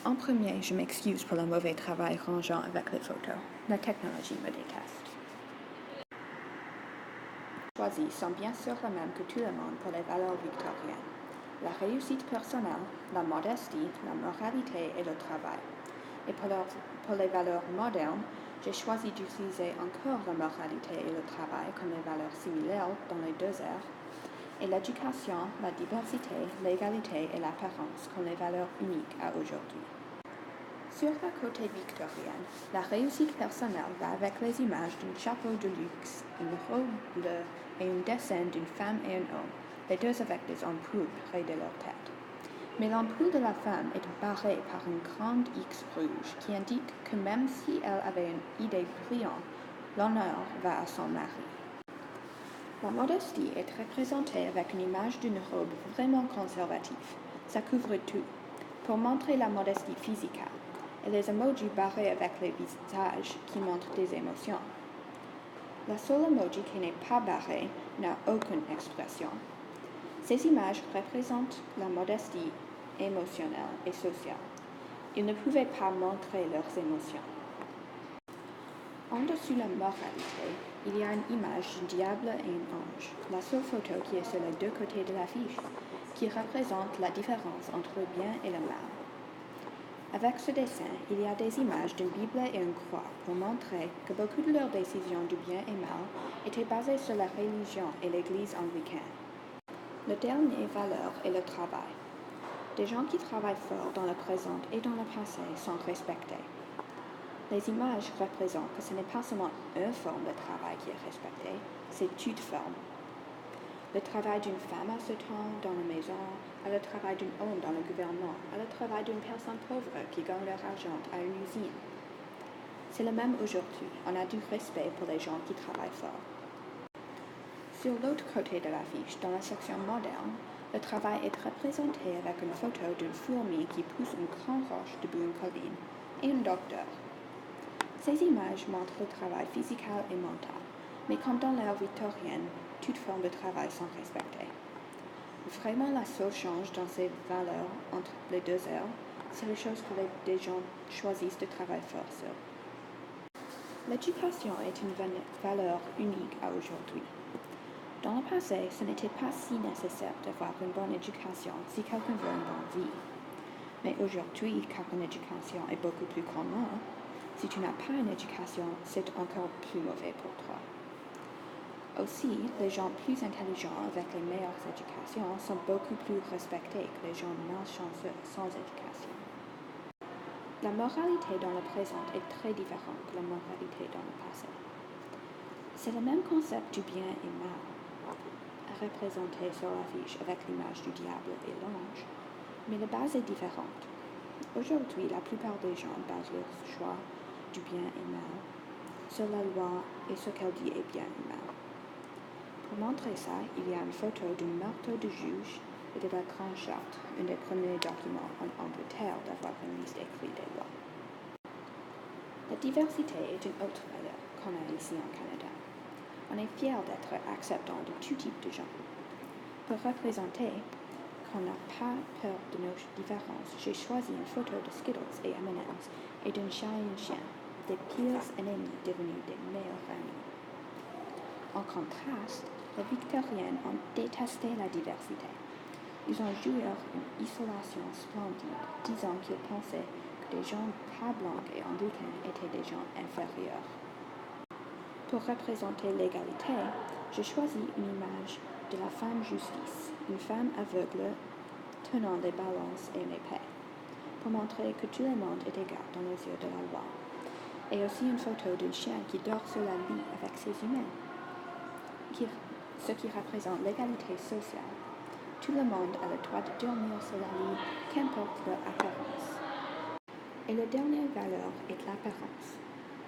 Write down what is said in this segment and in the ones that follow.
En premier, je m'excuse pour le mauvais travail rangeant avec les photos. La technologie me déteste. Choisis sont bien sûr les mêmes que tout le monde pour les valeurs victoriennes. La réussite personnelle, la modestie, la moralité et le travail. Et pour les valeurs modernes, j'ai choisi d'utiliser encore la moralité et le travail comme les valeurs similaires dans les deux ères, et l'éducation, la diversité, l'égalité et l'apparence comme les valeurs uniques à aujourd'hui. Sur la côté victorienne, la réussite personnelle va avec les images d'un chapeau de luxe, une robe bleue et un dessin d'une femme et un homme, les deux avec des ampoules près de leur tête. Mais l'ampoule de la femme est barrée par une grande X rouge qui indique que même si elle avait une idée brillante, l'honneur va à son mari. La modestie est représentée avec une image d'une robe vraiment conservative. Ça couvre tout, pour montrer la modestie physique, et les emojis barrés avec les visages qui montrent des émotions. La seule emoji qui n'est pas barrée n'a aucune expression. Ces images représentent la modestie émotionnelle et sociale. Ils ne pouvaient pas montrer leurs émotions. En dessous de la moralité, il y a une image d'un diable et un ange, la seule photo qui est sur les deux côtés de l'affiche, qui représente la différence entre le bien et le mal. Avec ce dessin, il y a des images d'une Bible et une croix pour montrer que beaucoup de leurs décisions du bien et mal étaient basées sur la religion et l'Église anglicane. La dernière valeur est le travail. Des gens qui travaillent fort dans le présent et dans le passé sont respectés. Les images représentent que ce n'est pas seulement une forme de travail qui est respectée, c'est toute forme. Le travail d'une femme à ce temps dans la maison, à le travail d'un homme dans le gouvernement, à le travail d'une personne pauvre qui gagne leur argent à une usine. C'est le même aujourd'hui, on a du respect pour les gens qui travaillent fort. Sur l'autre côté de l'affiche, dans la section moderne, le travail est représenté avec une photo d'une fourmi qui pousse une grande roche debout une colline et un docteur. Ces images montrent le travail physique et mental, mais comme dans l'ère victorienne, toutes formes de travail sont respectées. Vraiment, la seule change dans ces valeurs entre les deux ères, c'est les choses que les gens choisissent de travailler fort sur. L'éducation est une valeur unique à aujourd'hui. Dans le passé, ce n'était pas si nécessaire d'avoir une bonne éducation si quelqu'un veut une bonne vie. Mais aujourd'hui, car une éducation est beaucoup plus commune, si tu n'as pas une éducation, c'est encore plus mauvais pour toi. Aussi, les gens plus intelligents avec les meilleures éducations sont beaucoup plus respectés que les gens malchanceux sans éducation. La moralité dans le présent est très différente de la moralité dans le passé. C'est le même concept du bien et mal, représenté sur l'affiche avec l'image du diable et l'ange, mais la base est différente. Aujourd'hui, la plupart des gens basent leur choix du bien et mal sur la loi et ce qu'elle dit est bien et mal. Pour montrer ça, il y a une photo d'un marteau de juge et de la Grande Charte, un des premiers documents en Angleterre d'avoir une liste écrite des lois. La diversité est une autre valeur qu'on a ici en Canada. On est fiers d'être acceptant de tout type de gens. Pour représenter qu'on n'a pas peur de nos différences, j'ai choisi une photo de Skittles et M&M's et d'un chat et un chien, des pires ennemis devenus des meilleurs amis. En contraste, les victoriennes ont détesté la diversité. Ils ont joué une isolation splendide, disant qu'ils pensaient que des gens pas blancs et anglicains étaient des gens inférieurs. Pour représenter l'égalité, j'ai choisi une image de la femme justice, une femme aveugle tenant les balances et l'épée, pour montrer que tout le monde est égal dans les yeux de la loi, et aussi une photo d'un chien qui dort sur la lit avec ses humains, ce qui représente l'égalité sociale. Tout le monde a le droit de dormir sur la lit, qu'importe leur apparence. Et la dernière valeur est l'apparence.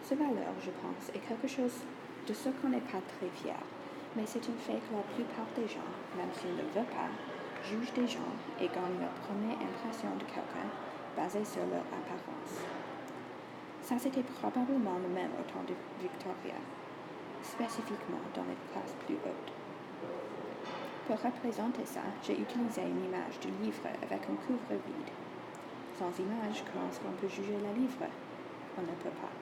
Cette valeur, je pense, est quelque chose de ce qu'on n'est pas très fier, mais c'est un fait que la plupart des gens, même s'ils ne le veulent pas, jugent des gens et gagnent leur première impression de quelqu'un basée sur leur apparence. Ça, c'était probablement le même au temps de Victoria, spécifiquement dans les classes plus hautes. Pour représenter ça, j'ai utilisé une image du livre avec un couvre vide. Sans image, comment est-ce qu'on peut juger la livre? On ne peut pas.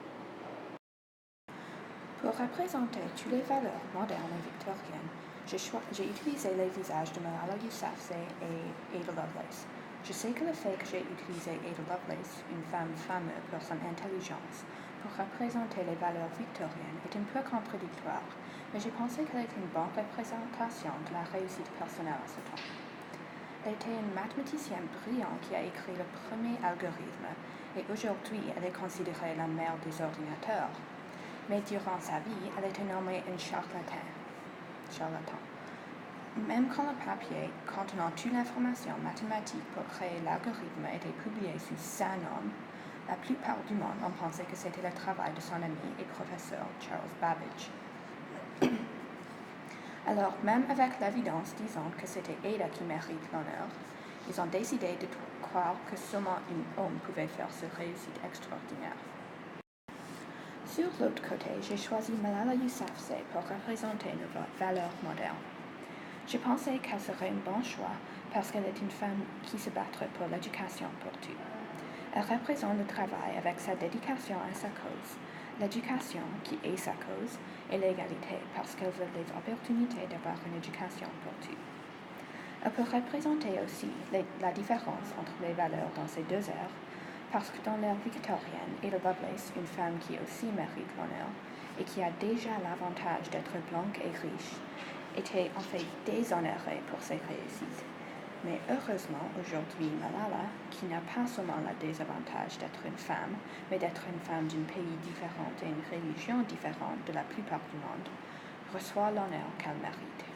Pour représenter toutes les valeurs modernes et victoriennes, j'ai utilisé les visages de Malala Yousafzai et Ada Lovelace. Je sais que le fait que j'ai utilisé Ada Lovelace, une femme fameuse pour son intelligence, pour représenter les valeurs victoriennes est un peu contradictoire, mais j'ai pensé qu'elle était une bonne représentation de la réussite personnelle à ce temps. Elle était une mathématicienne brillante qui a écrit le premier algorithme, et aujourd'hui elle est considérée la mère des ordinateurs. Mais durant sa vie, elle était nommée un charlatan. Même quand le papier contenant toute l'information mathématique pour créer l'algorithme était publié sous sa nom, la plupart du monde ont pensé que c'était le travail de son ami et professeur Charles Babbage. Alors, même avec l'évidence disant que c'était Ada qui mérite l'honneur, ils ont décidé de croire que seulement un homme pouvait faire cette réussite extraordinaire. Sur l'autre côté, j'ai choisi Malala Yousafzai pour représenter nos valeurs modernes. Je pensais qu'elle serait un bon choix parce qu'elle est une femme qui se battrait pour l'éducation pour tous. Elle représente le travail avec sa dédication à sa cause, l'éducation qui est sa cause, et l'égalité parce qu'elle veut les opportunités d'avoir une éducation pour tous. Elle peut représenter aussi la différence entre les valeurs dans ces deux ères, parce que dans l'ère victorienne, Ada Lovelace, une femme qui aussi mérite l'honneur et qui a déjà l'avantage d'être blanche et riche, était en fait déshonorée pour ses réussites. Mais heureusement, aujourd'hui, Malala, qui n'a pas seulement le désavantage d'être une femme, mais d'être une femme d'un pays différent et une religion différente de la plupart du monde, reçoit l'honneur qu'elle mérite.